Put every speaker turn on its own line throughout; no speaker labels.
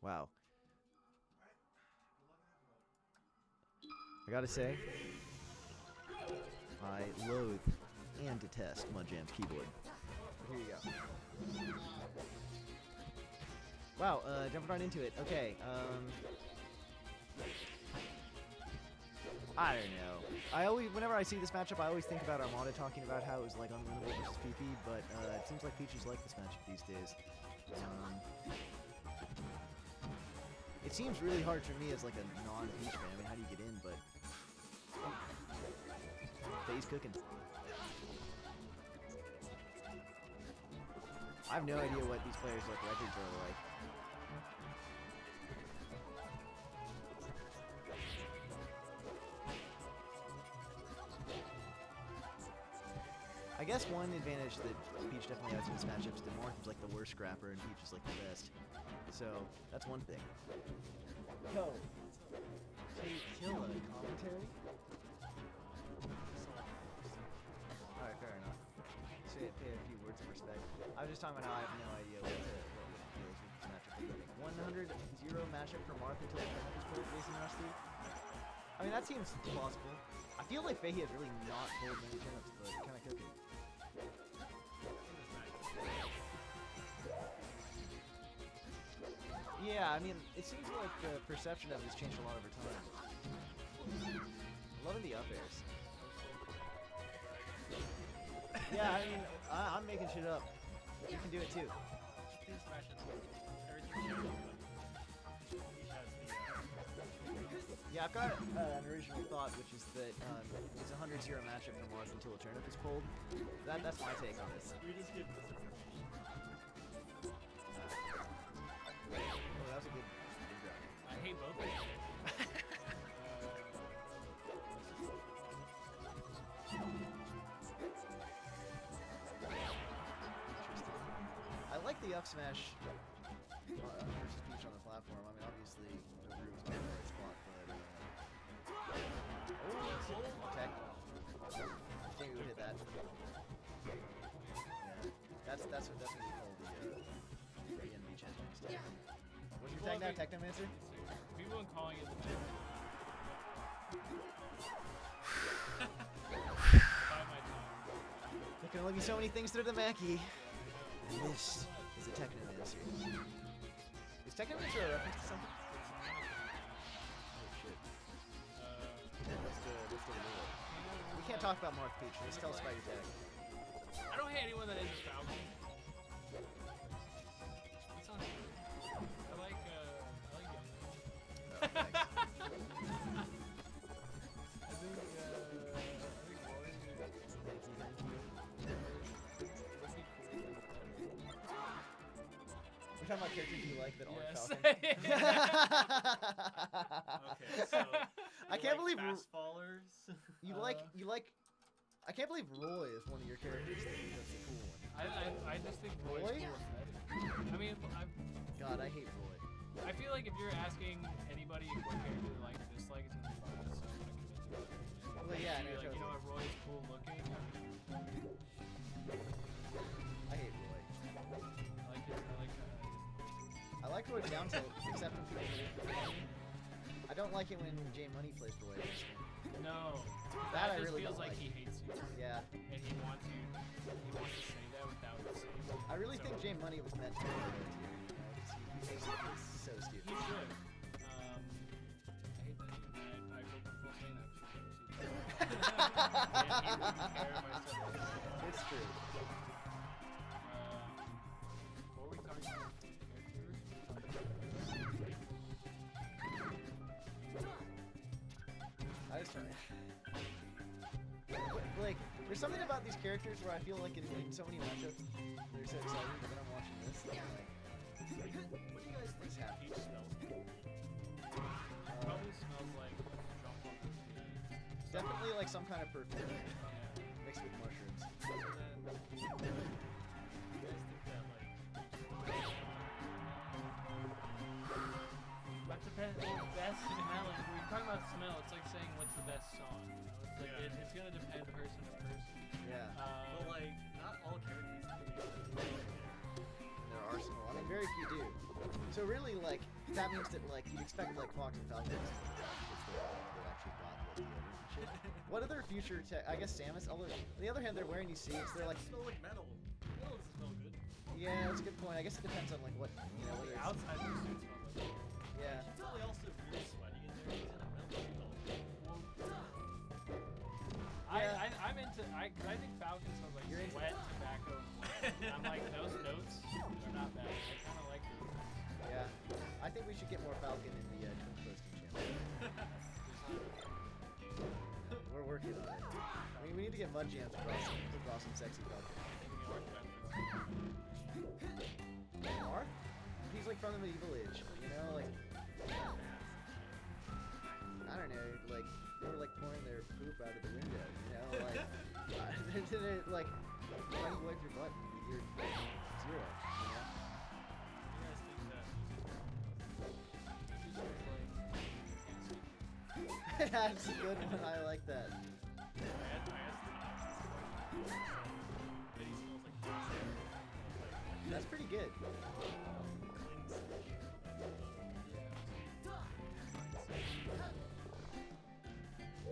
Wow. I gotta say, I loathe and detest Mudjam's keyboard. Here you go. Wow, jumping right into it. Okay, I don't know. Whenever I see this matchup, I always think about Armada talking about how it was like unwinnable versus PP, but it seems like Peaches like this matchup these days. It seems really hard for me as like a non-Peach fan. I mean, how do you get in? But Fahey's cooking. I have no idea what these players' like records are like. I guess one advantage that Peach definitely has in this matchup is that Markham's like the worst scrapper and Peach is like the best. So that's one thing. Yo, kill a commentary? Alright, fair enough. Pay a few words of respect. I was just talking about how I have no idea what it feels with this matchup. 100-0 matchup for Marth until the tournament is played facing Rusty. I mean, that seems plausible. I feel like Fahey has really not pulled many turnips, but kind of cooking. Yeah, I mean, it seems like the perception of it has changed a lot over time. Loving the up airs. Yeah, I mean, I'm making shit up. You can do it too. Yeah, I've got an original thought, which is that it's a 100-0 matchup for Marth until a turnip is pulled. That's my take on this. Oh, that was a good grab.
I hate both of them.
I like the up smash versus Peach on the platform. I mean, obviously, Moburu was not in the right spot, but... tech. I think we would hit that. Yeah, that's what we call the NB chanting stuff. What's your tag now? Technomancer?
People have been calling it the Mac. By my time.
There can only be so many things that are the Mackie. And this is a Technomancer. Is Technomancer a reference to something? Oh shit. Let's do it. We can't talk about Marth Peach. Just tell us about your tag.
I don't hate anyone that isn't Falcon. It's not true. I like young.
Oh, thanks.
I think
We're talking about characters you like that aren't
yes.
Falcon.
Okay, so
I can't believe
fast fallers.
you like. I can't believe Roy is one of your characters. That's a cool one.
I just think Roy's
Roy?
cool aesthetic. I mean,
God, I hate Roy.
I feel like if you're asking anybody what character they like or dislike, it's gonna be fun. So I'm gonna convince you.
Well, yeah, I know.
Like, you know what, Roy's cool looking.
I hate Roy. I like Roy down tilt, except when people hit it. I don't like it when J Money plays Roy.
No,
That I
just
really
feels
don't
like
like.
he hates you,
Yeah.
and he wants to say that without saying it.
I really
So-
think J Money was meant to be a tier, you know, 'cause he makes it so stupid.
He should. I hate that. I go for full saying that. Yeah, he wouldn't care if I said that.
It's true.
What were we talking about?
I was trying. Like, there's something about these characters where I feel like in so many matchups, they're so exciting, but then I'm watching this, and I'm like, what do you guys think's happening?
Peach smells good. Probably smells like jump off the tree.
Definitely like some kind of perfume
Yeah.
mixed with mushrooms.
And then, you guys think that, like, that depends on the best smell. When you're talking about smell, it's like saying what's the best song. You know? It's like it's gonna depend person to person.
Yeah.
But like, not all characters can be good.
In their arsenal. I mean, very few do. So really, like, that means that like you'd expect like Fox and Falcon to actually bought like deodorant and shit. What other future tech? I guess Samus. Although on the other hand, they're wearing these suits. They're like,
Smell like metal. Metal doesn't smell good.
yeah, that's a good point. I guess it depends on like what you know. What
The
it's-
outside of the suit smells like metal.
yeah.
It's probably also really sweaty in there. He's in a metal suit all the time.
Yeah.
I'm into, cause I think Falcon smells like
You're into-
sweat, tobacco, and blood. I'm like, those notes are not bad. I kind of like those notes.
Yeah. I think we should get more Falcon in the twin posting channel. We're working on it. I mean, we need to get mud jams across some sexy Falcon. Marth? He's like from the medieval age, you know, like I don't know, like they were like pouring their poop out of the window, you know, like they're like why do you wipe your butt? You're 0, you know?
You guys think that
That's a good one. I like that. That's pretty good.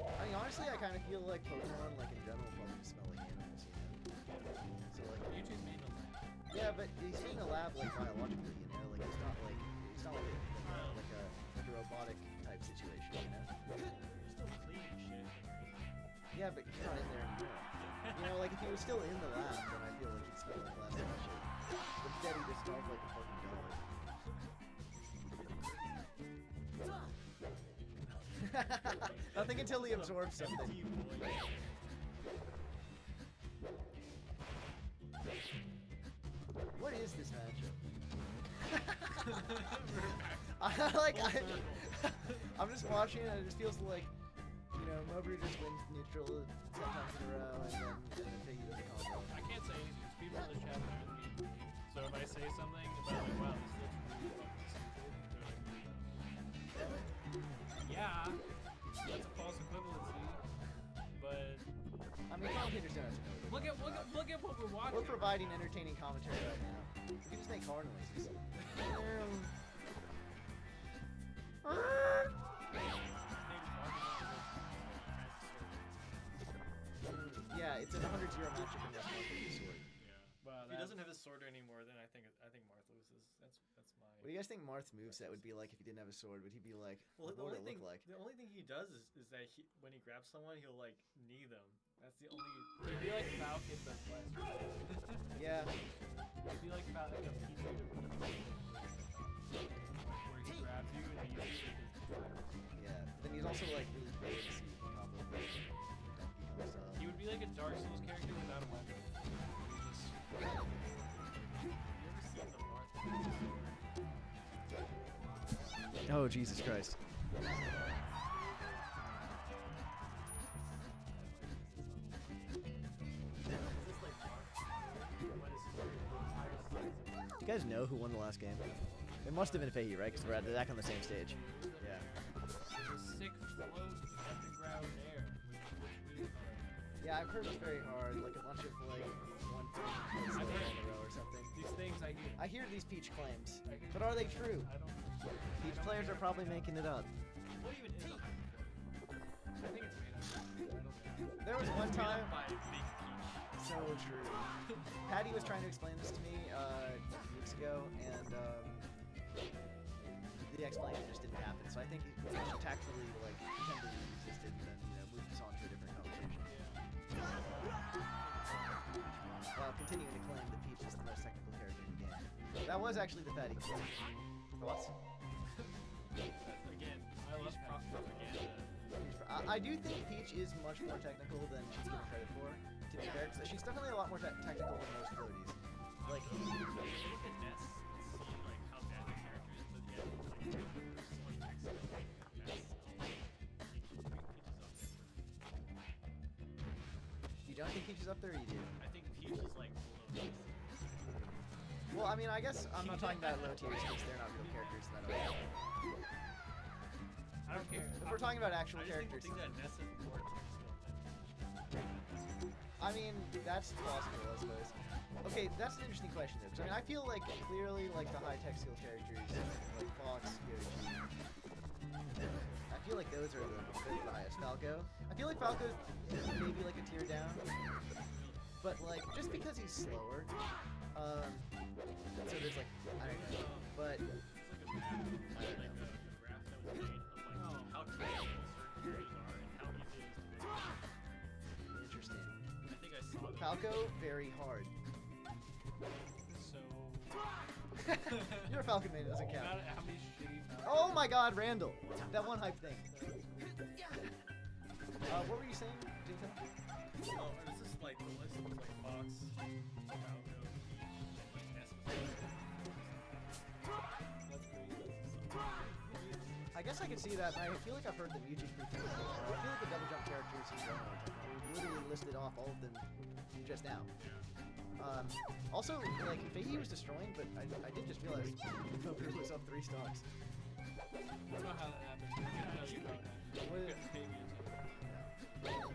I mean, honestly, I kind of feel like Pokemon, like in general, probably smell like animals, you know. So like,
YouTube's made a lab.
yeah, but he's being a lab like biologically, you know, like it's not like a robotic type situation, you know.
still clean shit.
Yeah, but he's not in there anymore. You know, like if he was still in the lab, then I feel like he'd smell like lab and shit. But instead, he just smells like a fucking dog. Nothing until he absorbs something. What is this matchup? I'm just watching and it just feels like, you know, Moburu just wins neutral 10 times in a row and then Fahey does a combo.
I can't say anything. There's people in the chat that are me. So if I say something about like, wow, this looks really fucking stupid, they're like, yeah, that's a false equivalency. But
I mean, commentators don't have to know.
look at what we're watching.
We're providing entertaining commentary right now. You can just make car noises. Yeah, it's a 100-0 matchup unless Marth with his sword.
Well,
If he doesn't have his sword anymore, then I think Marth loses. That's my.
What do you guys think Marth's moveset would be like if he didn't have a sword? Would he be like,
Well,
what would it look like?
the only thing he does is that when he grabs someone, he'll like knee them. That's the only.
It'd be like Falcon, but less.
Yeah.
It'd be like Falcon, like a Pikachu to Pikachu. Where he grabs you and he uses his
Yeah. But then he's also like really big, so you can combo with Donkey Kong style.
He would be like a Dark Souls character without a weapon.
You ever seen the Marth?
Oh, Jesus Christ. Do you guys know who won the last game? It must have been Fahey, right? Because we're back on the same stage. Yeah.
The sick float underground air.
Yeah, I've heard it's very hard, like a bunch of like one thing in a row or something.
These things I hear.
I hear these Peach claims, but are they true?
I don't.
Peach players are probably making it up.
What even is a
I think it's made up. I don't know.
There was one time.
by Big Peach?
So true. Patty was trying to explain this to me a few weeks ago, and the explanation just didn't happen. So I think she tactfully like pretended to resist it, and then moved us on to a different conversation. While continuing to claim that Peach is the most technical character in the game. That was actually the Patty quote. Thoughts?
Again,
I love
Peach
Peach.
propaganda.
I do think Peach is much more technical than she's given credit for. To be fair, 'cause she's definitely a lot more technical than most floaties. Like,
If you look at Ness and see like how bad the character is, but yet like so much accent like Ness,
you don't think Peach is up there, or you do?
I think Peach is like below Ness.
Well, I mean, I guess I'm not talking about low tiers because they're not real characters that are.
I don't care.
If we're talking about actual
I just
characters,
think that Ness is more technical than Peach.
I mean, that's possible, I suppose. Okay, that's an interesting question though. 'Cause I mean, I feel like clearly like the high tech skill characters, like Fox, Yoshi. I feel like those are the highest. Falco. I feel like Falco's maybe like a tier down, but like just because he's slower. So there's like I don't know, but
It's like a map, like a graph that was made of like how critical certain areas are and how easy it is to make.
interesting.
I think I saw that.
Falco, very hard.
So.
You're a Falcon man, it doesn't count.
How many shitty
Oh my God, Randall! That one hype thing. What were you saying, Jason?
Oh, it was just like the list was like Fox, Falco, and like Ness.
That's crazy.
I guess I can see that. I feel like I've heard the Mewtwo pretty much. I feel like the double jump characters in general. We literally listed off all of them just now. Also, like, Fahey was destroying, but I did just realize Moburu was up 3 stocks.
I don't know how that happened. I can tell you how it happened.
What-
Couldn't pay me attention.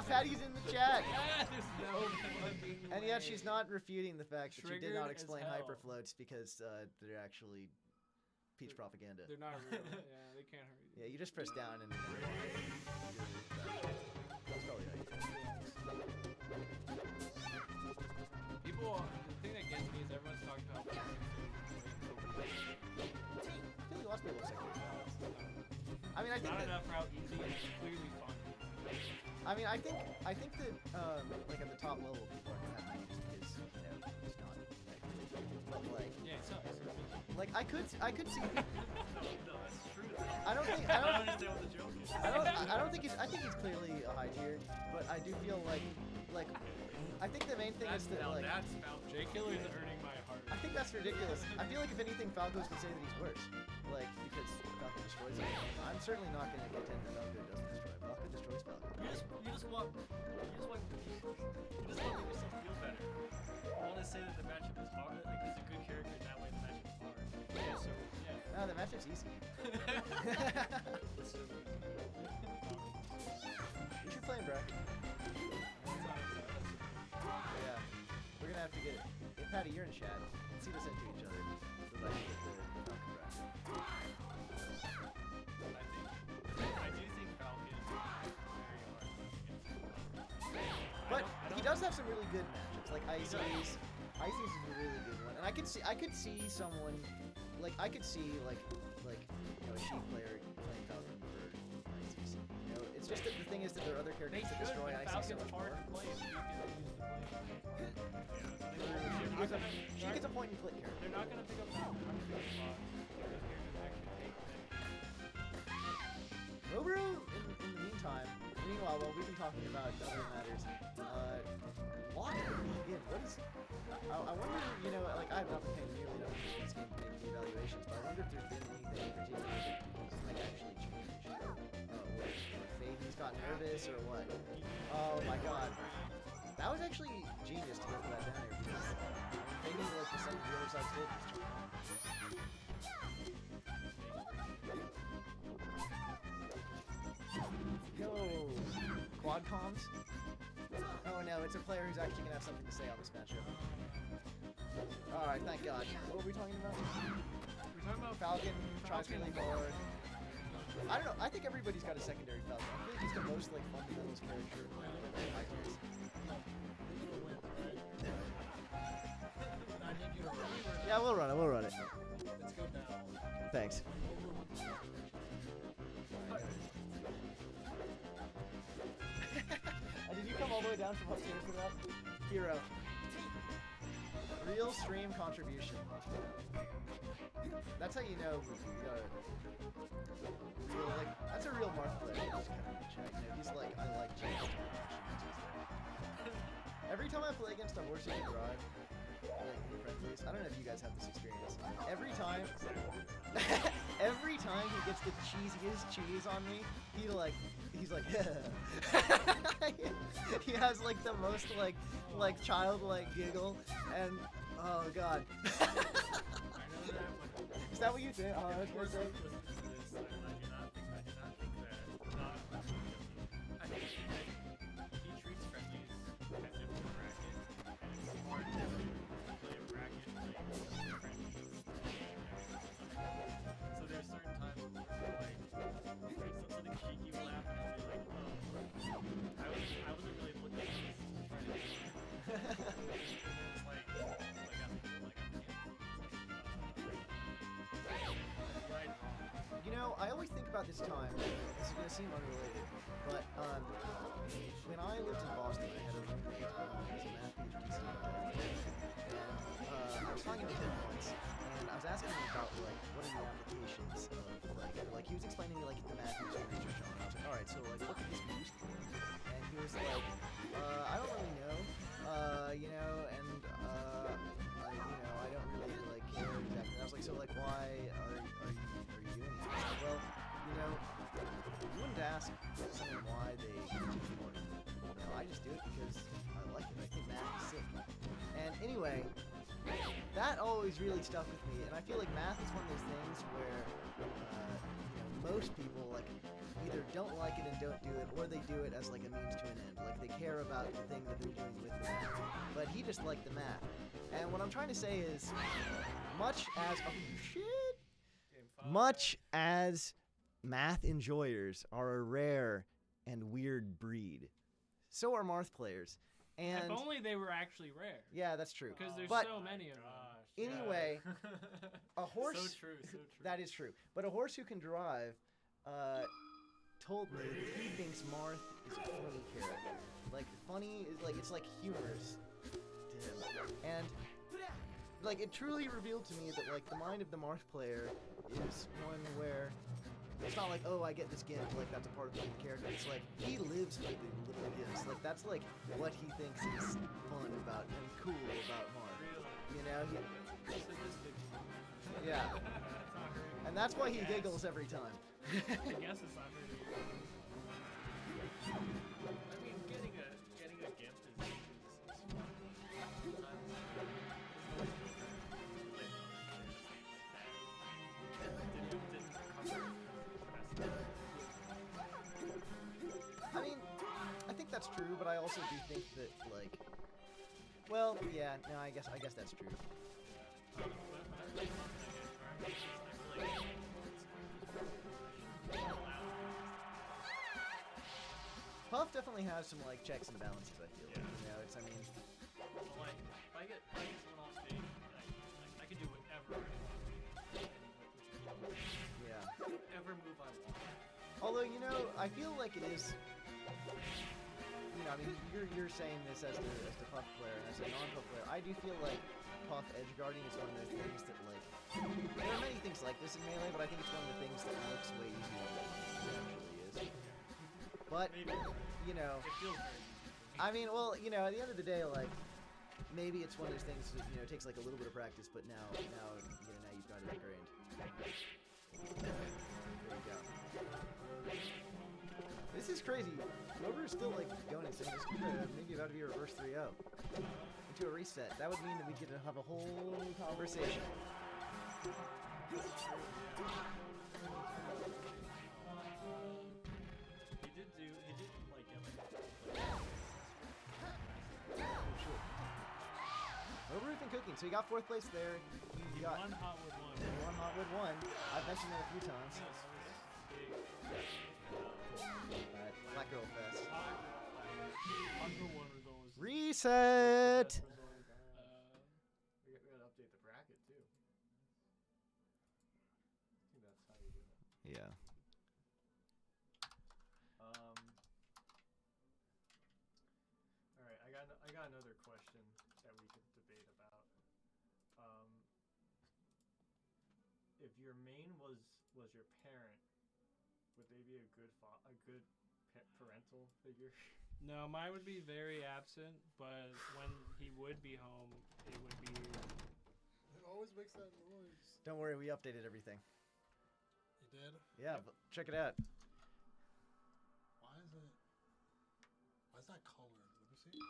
Patty's in the chat!
There's no fucking
And yet
way.
she's not refuting the fact that she did
Triggered
not
as
explain
hell.
hyperfloats because they're actually peach propaganda.
They're not real. Yeah, they can't hurt you.
Yeah, you just press down and... That's probably how you do it.
People, the thing that gets me is everyone's talking about
I feel like lots of people say I mean, I think
not
that...
enough for how easy and clearly fun.
I mean, I think that, like at the top level, people are gonna have to use because, you know, it's not that good. But like,
Yeah, it sucks.
like I could see.
No, that's true.
I don't think.
I don't understand what the joke is.
I don't think it's. I think it's clearly a high tier, but I do feel like, I think the main thing is that
now
like.
that's Falco.
J Killer is earning my heart.
I think that's ridiculous. I feel like if anything, Falco's could say that he's worse, like because Falco destroys him. I'm certainly not gonna contend that Falco doesn't destroy. Falco destroys Falco.
You just want yourself to feel better. You want to say that the matchup is hard, like he's a good character, and that way the matchup's hard.
Yeah, so, yeah.
No, the matchup's easy. We should play in bracket. Yeah, we're gonna have to get. Hey, Patty, you're in chat. Let's see us into each other so that I can get the Falcon bracket.
I do think Falcon is very hard
But he does have some really good matchups, like Ices. Ices is a really good one, and I could see someone, like I could see like you know a Sheep player playing Falcon for Ices. You know, it's just that the thing is that there are other
They
characters that
should,
destroy
but
Ices so
Falcon's
much
hard
more.
to play if you can use the play.
She gets a point and click character.
They're not gonna pick up Falcon. They're not gonna pick up Fox. Those characters actually take things.
Moburu, in the meanwhile, while we've been talking about other matters, why? Again, what is... I wonder, you know, like, I have not been paying nearly enough attention to this game to make the evaluations, but I wonder if there's been anything in particular that like actually changed. What Fahey's got nervous or what? Oh my god. That was actually genius to go for that down here because Fahey, like, was sending the other side stage was trying. Yo, quad comms? Oh no, it's a player who's actually gonna have something to say on this matchup. Alright, thank God. What were we talking about?
We're talking about
Falcon tries really hard. I don't know, I think everybody's got a secondary Falcon. I feel like he's the most like fundamentalist character. Yeah, we'll run it,
Let's go now.
Thanks. Did you come all the way down from upstairs for that? Hero. Real stream contribution. That's how you know you got a real, like, that's a real marketplace. Just kind of check. You know, he's like, I like James. Every time I play against a horse you can drive, like in friendlies, I don't know if you guys have this experience. Every time he gets the cheesiest cheese on me, he's like, he has like the most like childlike giggle, and oh god. Is that what you think? Oh, I was gonna say. I always think about this time. This is gonna seem unrelated, but when I lived in Boston, I had a roommate who was a math PhD student. And I was talking to him once, and I was asking him about like what are the applications of like he was explaining to me like the math he was doing research on. And I was like, all right, so like what could this be used for? And he was like, I don't really know, you know, and you know, I don't really like care exactly. And I was like, so like why are you doing it? Well, you know, you wouldn't ask someone why they teach more. You know, I just do it because I like it. I think math is sick. And anyway, that always really stuck with me. And I feel like math is one of those things where, you know, most people like either don't like it and don't do it, or they do it as like a means to an end. Like they care about the thing that they're doing with the math. But he just liked the math. And what I'm trying to say is, much as much as math enjoyers are a rare and weird breed, so are Marth players. And
if only they were actually rare.
Yeah, that's true.
Because there's
But
so many of them.
anyway, a horse.
So true.
That is true. But a horse who can drive told me that he thinks Marth is a funny character. Like funny is like it's like humorous to him. And like it truly revealed to me that like the mind of the Marth player is one where it's not like, oh, I get this gimp, like that's a part of the character. It's like he lives for the little gimps. Like that's like what he thinks is fun about and cool about Marth. You know? Yeah. And that's why he giggles every time.
I guess it's not hurting.
I mean, getting a gimp is fun.
I mean, I think that's true, but I also do think that like, well, yeah, no, I guess that's true. Puff definitely has some like checks and balances. I feel like, you know, it's. I mean,
Like, if I get someone off stage, I can do whatever I want.
yeah.
Whatever move I want.
Although, you know, I feel like it is. You know, I mean, you're saying this as the Puff player and as a non-Puff player. I do feel like Puff edge guarding is one of those things that like. There are many things like this in Melee, but I think it's one of the things that looks way easier than it actually is. But, you know,
It feels very easy.
I mean, well, you know, at the end of the day, like, maybe it's one of those things that, you know, it takes like a little bit of practice, but now you've got it ingrained. There you go. This is crazy. Moburu's still, like, going and saying this could maybe about to be a reverse 3-0. Into a reset. That would mean that we could have a whole conversation. Moburu and cooking, so he got 4th place there. He got
One Hotwood one.
one Hotwood 1. I've mentioned it a few times. Alright, Black Girl Fest.
Under one of those.
Reset!
We gotta update the bracket too. I think that's how you do it.
Yeah.
All right, I got another question that we could debate about. If your main was your parent, would they be a good parental figure?
No, mine would be very absent, but when he would be home, it would be.
It always makes that noise.
Don't worry, we updated everything.
You did?
Yeah, but check it out.
Why is that colored? Let me see.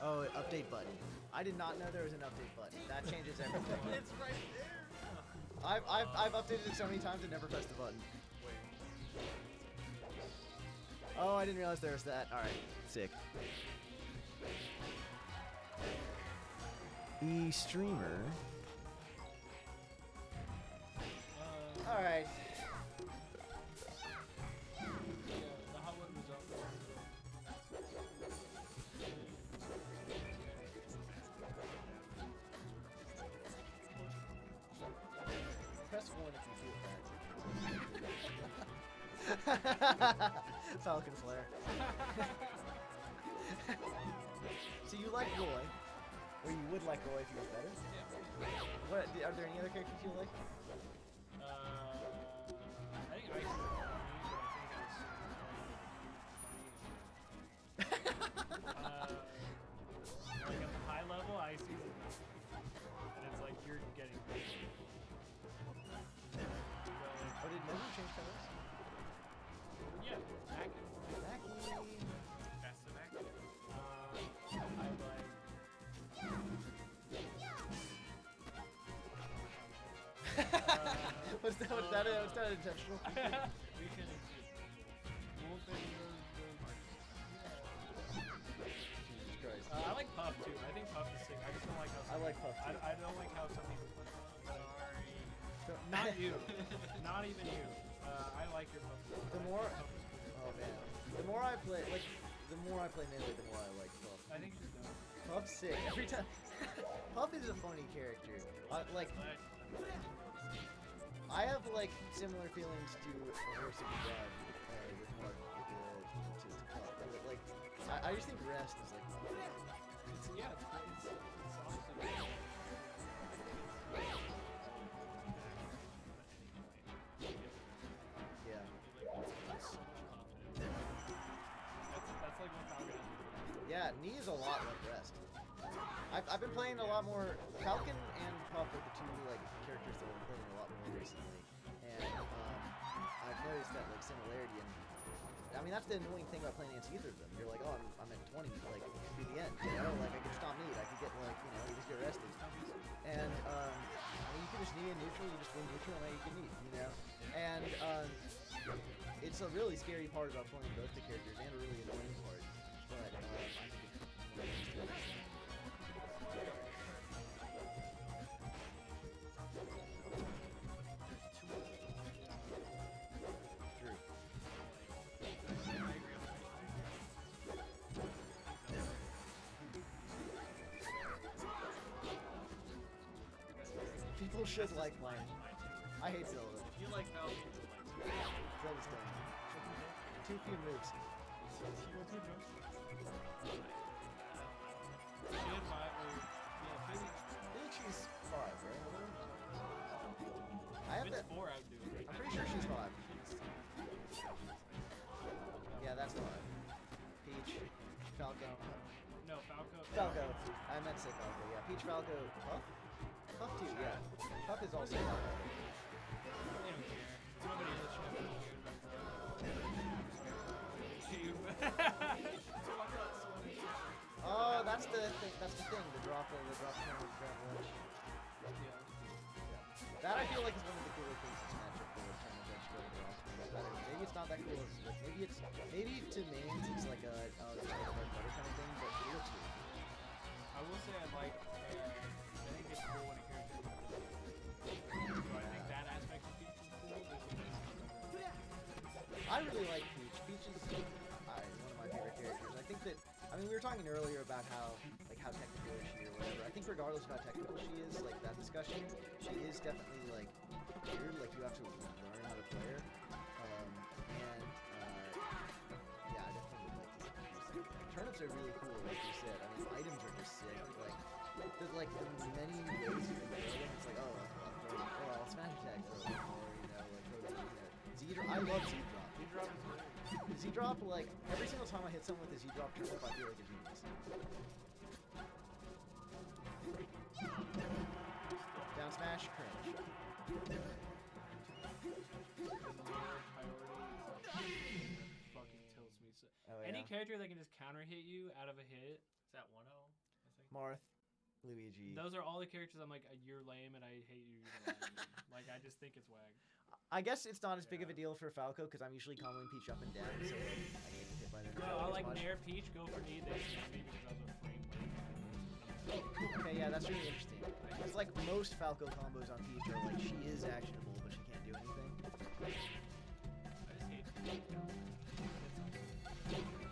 Oh, update button. I did not know there was an update button. That changes everything.
It's right there.
I've updated it so many times and never pressed the button. Oh, I didn't realize there was that. Alright, sick. E-streamer. Alright.
Yeah, the Hotwood was up.
Press 1 if you feel bad. Falcon Flare. So you like Roy, or you would like Roy if he was better?
Yeah.
What are there any other characters you like?
I think Ice is funny, but I think like at the high level, Ice is and it's like you're getting.
Oh, did Moburu change colors?
Yeah, Mackie.
Mackie.
That's the Mac.
I like.
Was that intentional?
We can exist. Wolf and
Jesus Christ.
I like Puff too. I think Puff is sick. I just don't like how.
I like Puff too.
I don't like how some people play Puff.
Don't-
Not you. Not even you. I like your Puff.
The more-
Puff is cool.
Oh man. The more I play Melee, the more I like Puff.
I think she's done.
Puff's sick. Every time. Puff is a funny character. I have like similar feelings to Horse of the God with Mark to Puff. Like, I just think Rest is like.
It's yeah. It's honestly.
Yeah.
That's like when Falcon.
Yeah, Knee is a lot like Rest. I've been playing a lot more. Falcon and Puff are the two like characters that I've been playing a lot more recently, and I've noticed that like similarity. And I mean that's the annoying thing about playing against either of them. You're like, oh, I'm at 20, like it could be the end. You know, like I could stop Need, I could get like you just get arrested. And I mean you can just Knee in neutral, you just win neutral, and then you can Need. You know, and it's a really scary part about playing both the characters and a really annoying part. But I think it's more interesting. People should like mine. I hate Zelda.
If you like Falcon, you'll like
Zelda's dumb. Too few moves.
She had five.
I think she's 5, right? I have
It's
that.
4 out, dude.
I'm pretty sure she's 5. Yeah, that's 5. Peach, Falco.
No, Falco.
Falco. I meant to say Falco. Yeah, Peach, Falco. Puff? Puff too. Yeah. Puff is also Falco.
They don't care. Nobody in the chat cares about
Oh, that's the thing. That's the thing. The drop ledge. That I feel like is one of the cooler things in this matchup. The tournament edge go drops. Maybe it's not that cool. Maybe to mains it's like a bread and butter kind of thing, but it looks cool.
I will say I like. I think it's cool when a character. So I think that aspect of Peach is cool.
I really like Peach. Peach is one of my favorite characters. I think that, I mean, we were talking earlier about how technical is she or whatever. I think regardless of how technical she is, like that discussion, she is definitely like weird. Like you have to learn how to play her. Yeah, I definitely would like to see that. Turnips are really cool, like you said. I mean, items are just sick. There's like the many ways you can throw them. It's like, I'll smash attack throw them, or like throw them. Z-drop. I love Z-drop.
Z-drop is great.
Z-drop, like every single time I hit someone with a Z-drop turnip, I feel like a genius. Down smash, cringe.
Fucking tilts me. So
Oh,
any
yeah.
character that can just counter hit you out of a hit.
Is that 1-0? I think.
Marth, Luigi.
Those are all the characters I'm like, you're lame and I hate you. Like, I just think it's wag.
I guess it's not as big of a deal for Falco because I'm usually comboing Peach up and down, so I get hit by them.
No, I like Nair Peach, go for Need, they smash me because I was a frame.
Okay, yeah, that's really interesting. It's like most Falco combos on Peach are like she is actionable, but she can't do anything.
I just hate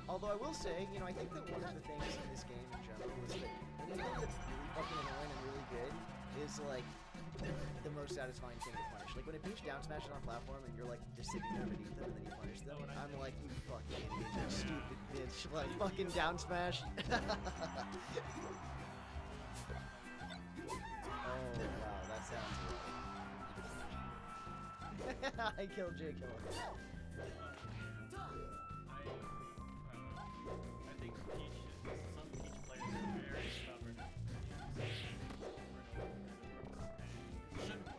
Although I will say, I think that one of the things in this game in general is that anything that's really fucking annoying and really good is is like the most satisfying thing to punish. Like when a peach down smashes on a platform and you're like just sitting there beneath them and then you punish them. I'm like, you fucking idiot, you stupid bitch. Like fucking down smash. Oh wow, that sounds right. I killed J Killer.
I think some Peach players are very stubborn. It shouldn't work.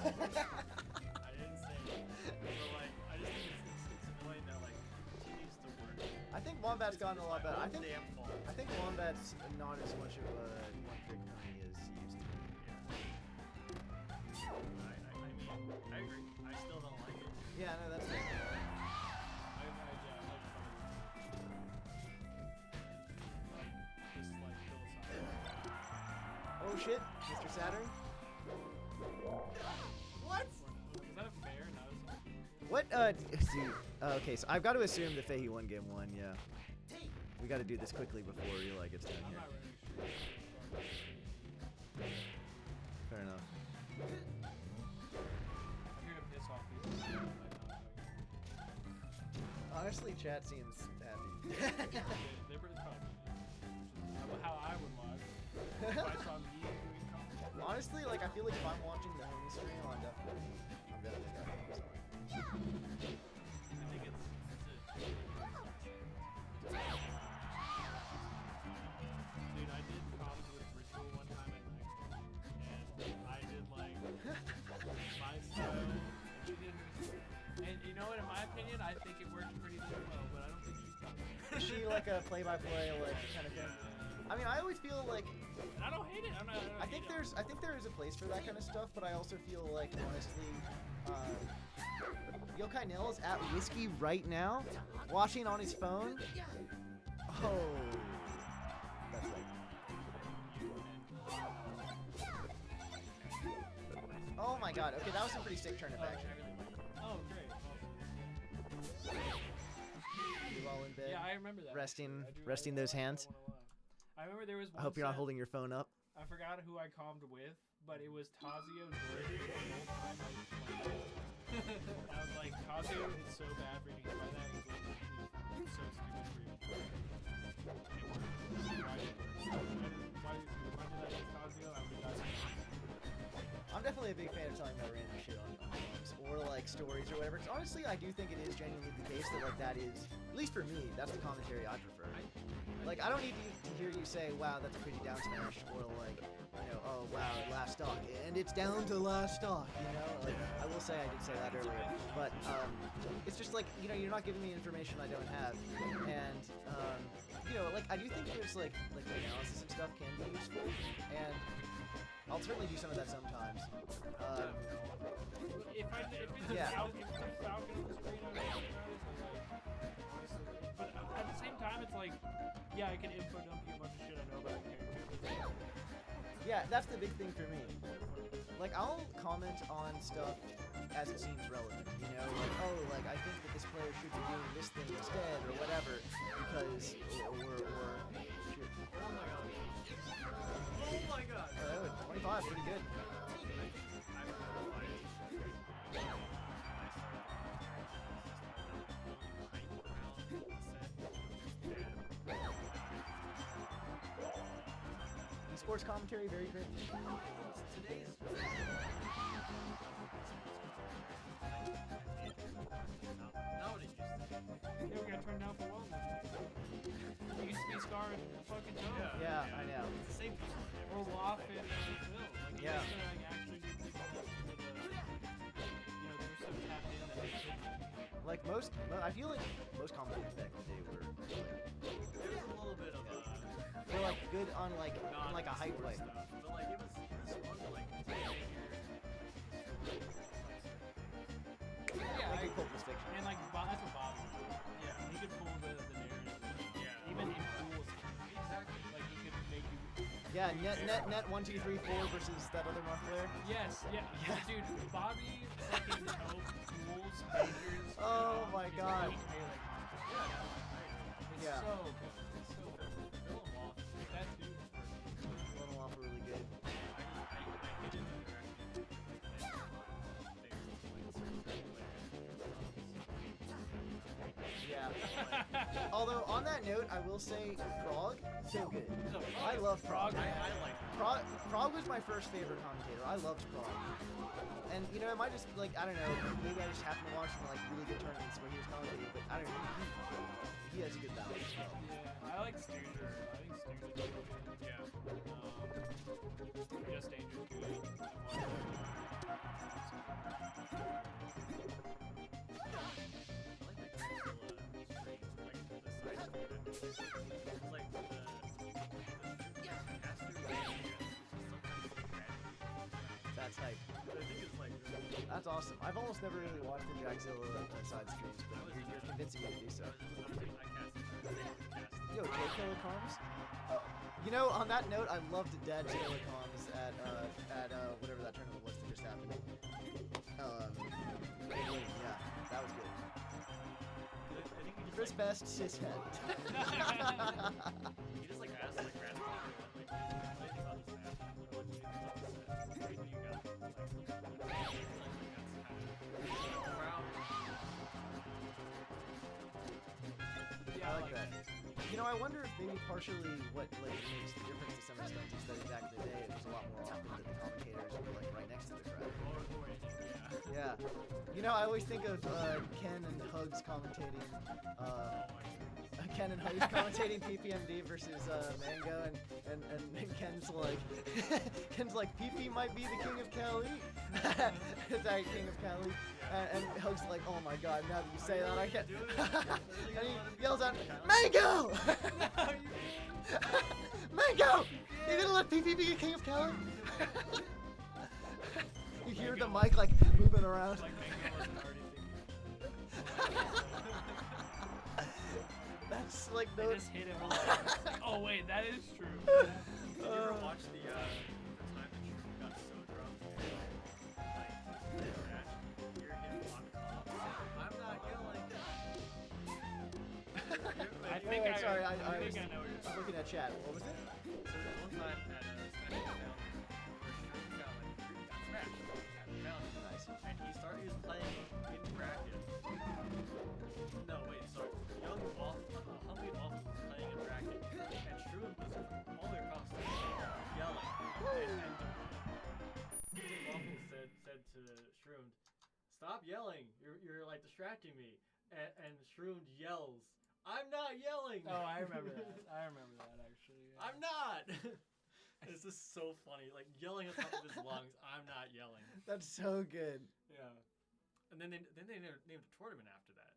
I didn't say it. But like, I just think it's annoying that like it continues to work.
I think Wombat's gotten a lot better. I think
Damn fault.
I think Wombat's not as much of a one-trick pony as he used to be.
I mean, I agree. I still don't like it.
Yeah, no, that's fair. Oh shit, Mr. Saturn. What?
Is that fair? No,
What? Dude. Okay, so I've got to assume the Fahey won game 1. Yeah. We got to do this quickly before Eli gets done
I'm
here.
not ready.
Fair enough.
I'm here to piss off people.
Honestly, chat seems happy.
They pretty proud. How I would log. If I saw me doing content.
Honestly, like I feel like if I'm watching the homie stream, I'm definitely got it.
I think it's
Dude, I did comms with Ritual one time at night, and I did like my style, and she did her. And you know what? In my opinion, I think it worked pretty damn well, but I don't think she's done.
Is she like a play-by-play like kind of thing? I mean, I always feel like
And I don't hate it.
I think there is a place for that kind of stuff, but I also feel like honestly, Yokai Nil is at Whiskey right now, watching on his phone. Oh, that's right. Oh my god. Okay, that was some pretty sick turnip action.
Oh, great. Awesome.
You all in bed?
Yeah, I remember that.
Resting,
I do-
resting those hands.
I don't wanna lie. I remember there was one
I hope you're not
set-
holding your phone up.
I forgot who I calmed with, but it was Tazio Jordan the whole time I was playing. I was like, Tazio is so bad for getting hit by that. He's so stupid for you. It worked. Why did it work? Why did that hit Tazio? I would have died.
I'm definitely a big fan of talking about random shit on forums or like stories or whatever. 'Cause honestly, I do think it is genuinely the case that like that is, at least for me, that's the commentary I prefer. Like I don't need to hear you say, "Wow, that's a pretty down smash," or like, you know, "Oh wow, last stock," and it's down to last stock. You know, like I will say I did say that earlier, but it's just like you know you're not giving me information I don't have, and you know like I do think there's like analysis and stuff can be useful, and I'll certainly do some of that sometimes.
If it's
Yeah.
a Falcon on the screen, I would honestly. But at the same time, it's like, yeah, I can info dump you a bunch of shit I know about your character.
Yeah, that's the big thing for me. Like, I'll comment on stuff as it seems relevant, you know? Like, oh, like, I think that this player should be doing this thing instead, or whatever, because, or shit.
Oh my god. Oh my god.
Oh, 25, pretty good. Esports commentary, very great.
Today's not what it used to be.
Yeah, we got turned down for wellness. You used to be Scar and fucking Joe.
Yeah, I know.
It's the same people.
Or Waff and Phil. Like, you
Yeah.
guys are like actually good people that, you know, they were so tapped in that they could.
Like, I feel like most commentators back in the day were,
There was a little bit of
like, good on, like, in, like, a hype way.
stuff, but like it was fun to like take your
Yeah,
Like,
I
a cult was fiction.
And like, that's what Bob would do.
yeah.
He could pull the narrative.
Yeah.
Even in pools.
Exactly.
Like, he could make you.
Yeah, net 1, 2, 3, 4 versus that other North player.
Yes, yeah.
Yeah.
Dude, Bobby fucking helped pools, majors.
Oh Although on that note, I will say Prague, so good.
No,
I love Prague.
I like
Prague was my first favorite commentator. I loved Prague. And you know, it might just like I don't know, maybe I just happened to watch some like really good tournaments where he was commentating, but I don't know, he has a good balance as well.
Yeah, I like Studer. I think Studer's really good.
Yeah.
Just Danger's good.
That's hype. That's awesome. I've almost never really watched the Jackzilla side streams, but you're convincing me to do so. Yo, Jay Killer Comms? You know, on that note, I loved Dad Killer Comms at whatever that tournament was that just happened. Yeah, that was good. Chris Best, cishet.
He just like asked like random like anything about this match. What do you think about this match? What do you got?
I like that. You know, I wonder if maybe partially what like makes the difference to some extent is that back in the day it was a lot more often that the commentators were like right next to the crowd. Yeah. You know, I always think of Ken and Hugs commentating. Ken and Hugs commentating PPMD versus Mango, and Ken's like, PP might be the king of Cali. Sorry, king of Cali. And Hugs like, oh my god, now that you say that, I can't. And he yells out, Mango! Mango! You're gonna let PP be the king of Cali? You hear the mic like moving around. That's like
They
no.
just hit him. Oh wait, that is true.
Did you ever watch the time that Shrew got so drunk? Like, in the match, you hear him on comp say, I'm not yelling.
I think
Wait, sorry,
I
I
think I know what you're
was looking at chat. What was it?
So there's one time at Smash Down where Shrew got smashed at the Fountain.
Nice.
And he was playing in bracket. No, wait, sorry. Young Humbly Waffle was playing in bracket. And Shrew was all the way across the stage yelling. And Waffle said to Shroom, stop yelling. You're like distracting me. And Shroom yells, I'm not yelling.
Oh, I remember that. I remember that actually. Yeah.
I'm not. This is so funny. Like yelling at the top of his lungs, I'm not yelling.
That's so good.
Yeah. And then they named a tournament after that.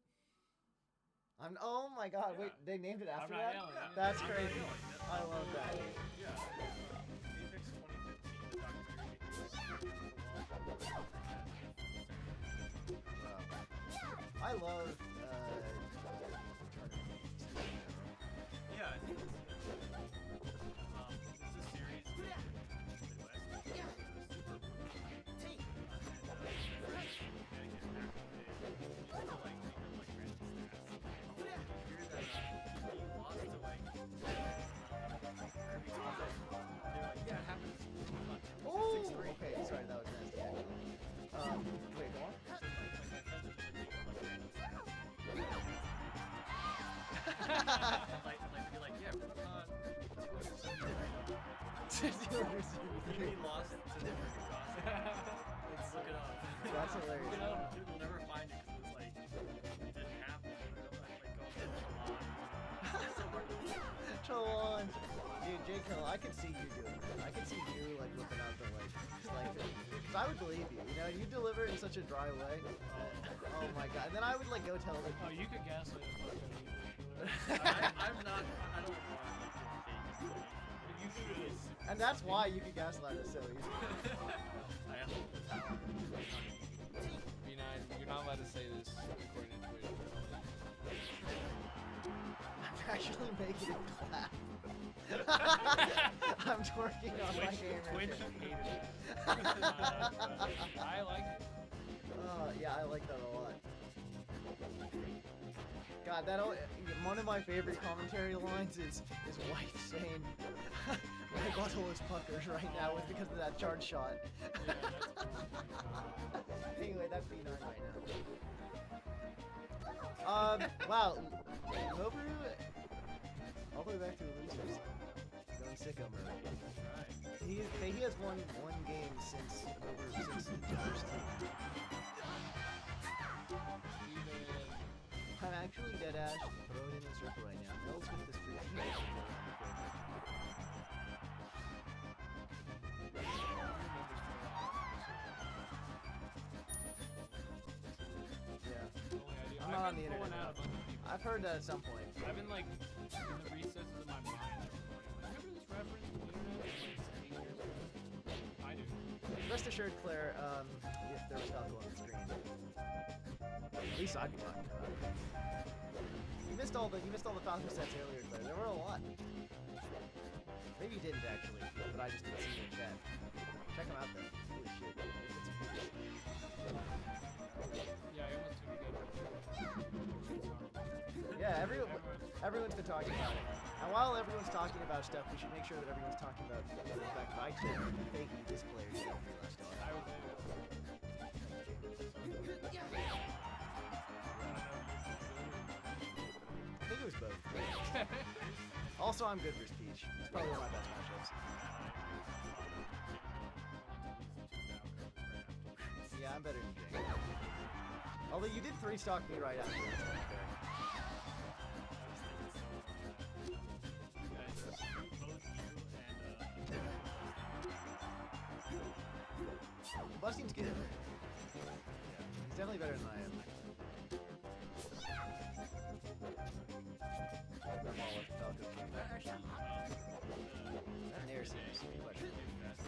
Oh my god,
Yeah.
wait, they named it after
I'm not
that?
yelling.
Yeah.
That's
I'm not
crazy.
yelling.
I love that.
Yeah. Apex 2015, the documentary.
Wow. I love
Yeah, I think it's a series in the Midwest. Super
Oh, okay, sorry, that was nasty actually. Wait, go on.
Be like, yeah, we're not
200
he lost to different costs. Let's look it up.
That's hilarious.
Look it up. Dude, we'll never find it because it was like, it didn't happen.
Challenge. Dude, J. Kill, I could see you doing that. I could see you like looking out the like, because I would believe you. You know, you deliver in such a dry way. Oh my god. And then I would like go tell them.
Oh, you could gaslight the fuck out of me.
I'm not, I don't want to you should.
And that's why you could gaslight us so easily.
I am.
You're not allowed to say this according to Twitter.
I'm actually making it clap. I'm twerking on my gamer.
Twitch hated it. I like it.
Yeah, I like that a lot. God, one of my favorite commentary lines is wife saying, my butthole is puckers right now because of that charge shot. Anyway, that's B9 right now. Wow, Moburu, all the way back to the losers. Going sicko mode.
Right.
He has won one game since the first team. I'm actually dead ash throwing in the circle right now. Mel's with this free kick. Yeah. I'm not on the internet now. I've heard that at some point.
I've been like in the recesses of my mind. Remember this reference to the internet? Like 8 years ago? I do.
Rest assured, Claire, if there was Falco on the screen, at least I'd be talking about it. You missed all the Falco sets earlier, Claire. There were a lot. Maybe you didn't actually, but I just didn't see you in chat. Check them out though. Holy shit.
Yeah, I almost took it.
Yeah, everyone's been talking about it. And while everyone's talking about stuff, we should make sure that everyone's talking about the fact that I took Fahey, this player, to go for last
I was there.
I think it was both. Also, I'm good versus Peach. It's probably one of my best matchups. Yeah, I'm better than Jay. Although you did 3-stock me right after this, to be fair. Busting's good. Yeah, he's definitely better than I am. That Nair seems questionable. That's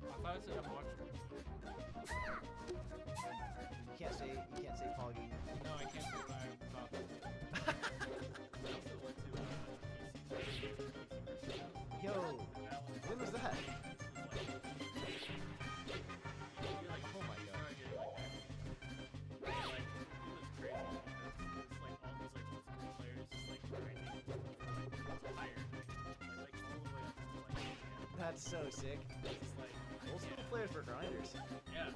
I thought it said I'm watching.
you can't say Poggy.
No, I can't say what I thought.
Yo, when was that? Oh my god. That's so sick. Old school players were grinders.
Yeah.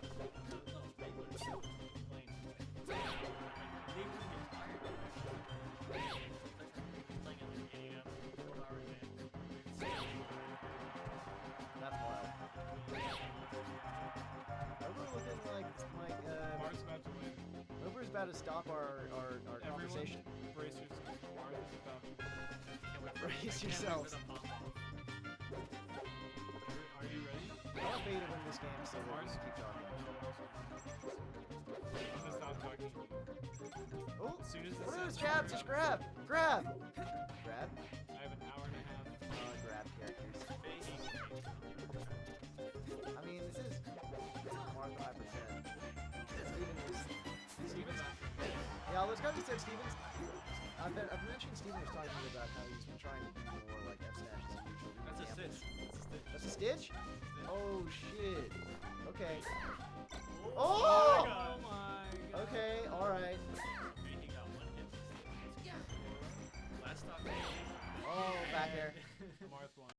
That's wild. Over within like
Mark's about to win.
Over's about to stop our conversation.
Brace yourself. Mark is about to win.
Brace yourselves.
Are you ready?
I want Beta to win this game so we can keep talking.
I'm gonna stop talking.
Oh,
As soon as this
what are those
says
jabs? Just grab! Grab! Grab?
I have an hour and a half.
Grab characters. I mean, this is Mark 5%. Steven's. Yeah, those guys just said Steven's. I've mentioned Steven was talking to me about how he's been trying to do more like F smashes and neutral.
That's a stitch.
That's a stitch? Oh shit. Okay.
Oh!
Oh!
Oh my god.
Okay, alright.
He got one hit. Last stock.
Oh, back air.
Marth won.